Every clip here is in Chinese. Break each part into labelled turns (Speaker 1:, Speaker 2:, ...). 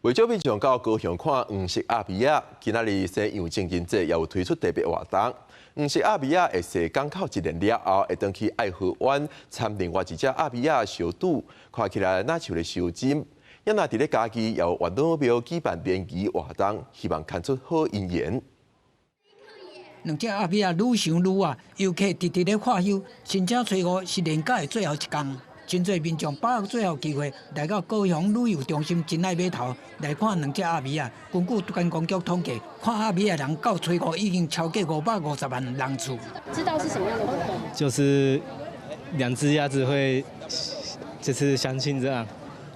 Speaker 1: 为咗民众到高雄看黄色阿比亚，今仔日西洋情人节也有推出特别活动。黄色阿比亚会踅港口一年了后，会登去爱河湾参另外一只阿比亚小赌，看起来那像咧收金。也那伫咧假期也有元老庙举办联谊活动，希望看出好姻缘。
Speaker 2: 两只阿比亚愈想愈活，游客直直咧看休。新正初五是年假的最后一天。 真侪民众把握最后机会来到高雄旅游中心真爱码头来看两只阿比亚。根据观光局统计，看阿比亚人到初五已经超过550万人次。
Speaker 3: 知道是什么样的活动？
Speaker 4: 就是两只鸭子会就是相亲这样。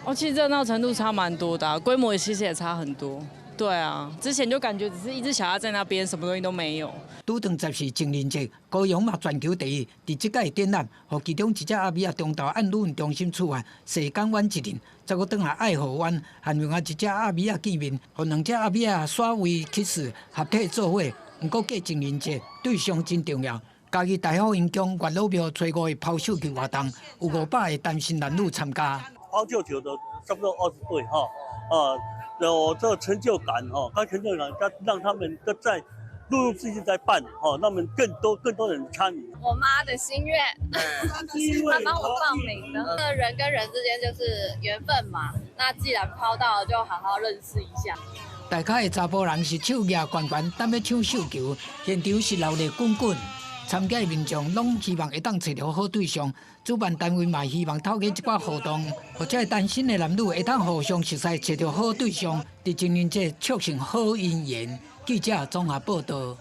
Speaker 5: 哦，其实热闹程度差蛮多的、规模其实也差很多。对啊，之前就感觉只是一只小鸭在那边，什么东西都没有。
Speaker 2: 拄当14情人节，高雄嘛全球第一。伫即届展览，互其中一只阿比亚中昼按旅运中心出发，踅港湾一日，再搁转来爱河湾，和另外一只阿比亚见面，互两只阿比亚耍为 kiss 合体做伙。不过过情人节对象真重要。嘉义大好英宫月老庙初五的抛绣球活动，有500个单身男女参加。
Speaker 6: 抛绣球的差不多20对哈，有这个成就感哈，他成就感让他们在陆陆续续在办哈，让他们更多人参与。
Speaker 3: 我妈的心愿，她帮我报名的。那人跟人之间就是缘分嘛，那既然抛到了，就好好认识一下。
Speaker 2: 大咖的查甫人是手举悬悬，等要抢绣球，现场是闹热滚滚。参加的民众拢希望会当找到好对象，主办单位嘛希望透过一寡活动，或者单身的男女会当互相熟悉，找到好对象，伫情人节促成好姻缘。记者综合报道。